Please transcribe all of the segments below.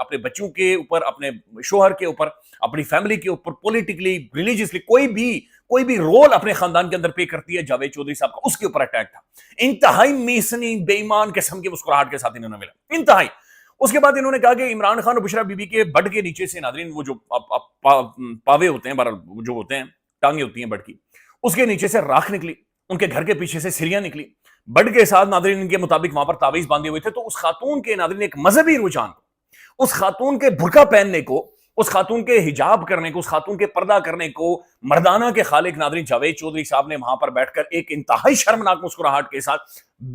اپنے بچوں کے اوپر، اپنے شوہر کے اوپر، اپنی فیملی کے اوپر، پولیٹیکلی، ریلیجیسلی کوئی بھی رول اپنے خاندان کے اندر پے کرتی ہے، جاوید چودھری صاحب کا اس کے اوپر اٹیک تھا. انتہائی میسنی بے ایمان قسم کی مسکراہٹ کے ساتھ انہوں نے ملا، انتہائی. اس کے بعد انہوں نے کہا کہ عمران خان اور بشرا بی بی کے بڈ کے نیچے سے، ناظرین وہ جو پاوے ہوتے ہیں، جو ہوتے ہیں ٹانگیں ہوتی ہیں بڈ کی، اس کے نیچے سے راکھ نکلی، ان کے گھر کے پیچھے سے سریاں نکلی بڈ کے ساتھ. ناظرین ان کے مطابق وہاں پر تعویذ باندھے ہوئے تھے. تو اس خاتون کے، ناظرین، ایک مذہبی رجحان کو، اس خاتون کے برقع پہننے کو، اس خاتون کے حجاب کرنے کو، اس خاتون کے پردہ کرنے کو مردانہ کے خالق ناظرین جاوید چودھری صاحب نے وہاں پر بیٹھ کر ایک انتہائی شرمناک مسکراہٹ کے ساتھ،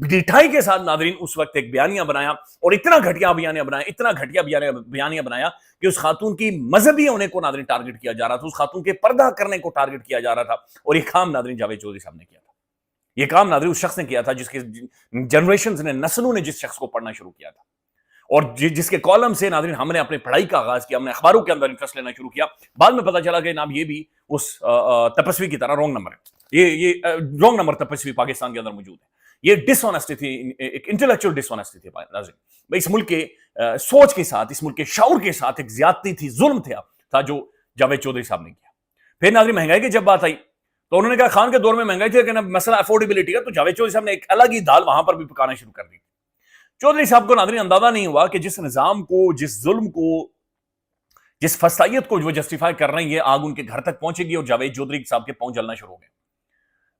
ڈٹھائی کے ساتھ ناظرین اس وقت ایک بیانیہ بنایا، اور اتنا گھٹیا بیانیہ بنایا کہ اس خاتون کی مذہبی ہونے کو ناظرین ٹارگٹ کیا جا رہا تھا، اس خاتون کے پردہ کرنے کو ٹارگٹ کیا جا رہا تھا. اور یہ کام ناظرین جاوید چودھری صاحب نے کیا تھا. یہ کام ناظرین اس شخص نے کیا تھا جس کے جنریشنز نے، نسلوں نے جس شخص کو پڑھنا شروع کیا تھا، اور جس کے کالم سے ناظرین ہم نے اپنی پڑھائی کا آغاز کیا، ہم نے اخباروں کے اندر انٹرسٹ لینا شروع کیا. بعد میں پتا چلا کہ نام یہ بھی اس تپسوی کی طرح رونگ نمبر ہے. یہ رونگ نمبر تپسوی پاکستان کے اندر موجود ہے. یہ ڈس آنیسٹی تھی، ایک انٹلیکچوئل ڈس آنیسٹی تھی ناظرین. اس ملک کے سوچ کے ساتھ، اس ملک کے شعور کے ساتھ ایک زیادتی تھی، ظلم تھا جو جاوید چودھری صاحب نے کیا. پھر ناظرین مہنگائی کی جب بات آئی تو انہوں نے کہا خان کے دور میں مہنگائی تھی، لیکن اب مسئلہ افورڈیبلٹی کا، تو جاوید چودھری صاحب نے ایک الگ ہی دال وہاں پر بھی پکانا شروع کر دی. چودھری صاحب کو ناظرین اندازہ نہیں ہوا کہ جس نظام کو، جس ظلم کو، جس فسادیت کو وہ جسٹیفائی کر رہے ہیں، یہ آگ ان کے گھر تک پہنچے گی اور جاوید چودھری صاحب کے پاؤں جلنا شروع ہو گئے.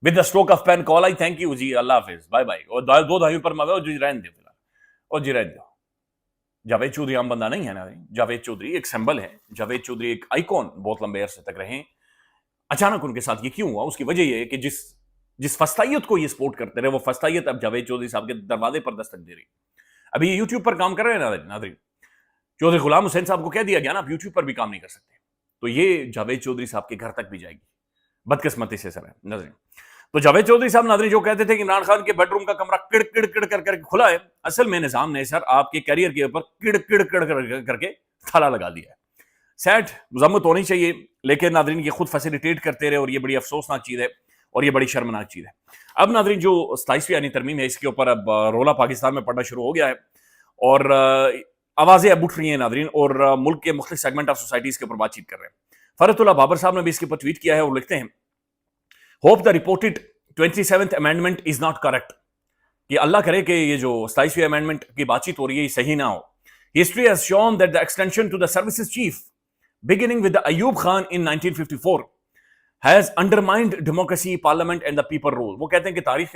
With the stroke of pen call آئی تھینک یو جی، اللہ حافظ، بائے بائے. اور دو دہائیوں پر مگا جی رہن دو، اور جی رہن دو. جاوید چودھری عام بندہ نہیں ہے نا. جاوید چودھری ایک سمبل ہے، جاوید چودھری ایک آئیکن بہت لمبے عرصے تک رہے. اچانک ان کے ساتھ یہ کیوں ہوا؟ اس کی وجہ یہ ہے کہ جس فسطائیت کو یہ سپورٹ کرتے رہے، وہ فسطائیت اب جاوید چودھری صاحب کے دروازے پر دستک دے رہی. ابھی یہ یوٹیوب پر کام کر رہے ہیں ناظرین. چودھری غلام حسین صاحب کو کہہ دیا گیا نا آپ یوٹیوب پر بھی کام نہیں کر سکتے، تو یہ جاوید چودھری صاحب کے گھر تک بھی جائے گی. بدقسمتی سے سر ہے ناظرین. تو جاوید چودھری صاحب ناظرین جو کہتے تھے کہ عمران خان کے بیڈ روم کا کمرہ کڑ کڑ کڑ کر کے کھلا ہے، اصل میں نظام نے سر آپ کے کیریئر کے اوپر کڑ کڑ کڑ کر کے تھالا لگا دیا ہے. سیٹ مذمت ہونی چاہیے، لیکن ناظرین یہ خود فیسیلیٹیٹ کرتے رہے، اور یہ بڑی افسوسناک چیز ہے اور یہ بڑی شرمناک چیز ہے. اب ناظرین جو 27ویں یعنی ترمیم ہے، اس کے اوپر اب رولا پاکستان میں پڑنا شروع ہو گیا ہے، اور آوازیں اب اٹھ رہی ہیں ناظرین، اور ملک کے مختلف سیگمنٹ آف سوسائٹیز کے اوپر بات چیت کر رہے ہیں. فرحت اللہ بابر صاحب نے بھی اس کے اوپر ٹویٹ کیا ہے اور لکھتے ہیں hope the reported 27th amendment is not correct. کہ اللہ کرے کہ یہ جو 27ویں امینڈمنٹ کی بات چیت ہو رہی ہے یہ صحیح نہ ہو. History has shown that the extension to the services chief beginning with the Ayub Khan in 1954 has undermined democracy, parliament and the people rule. وہ کہتے ہیں کہ تاریخ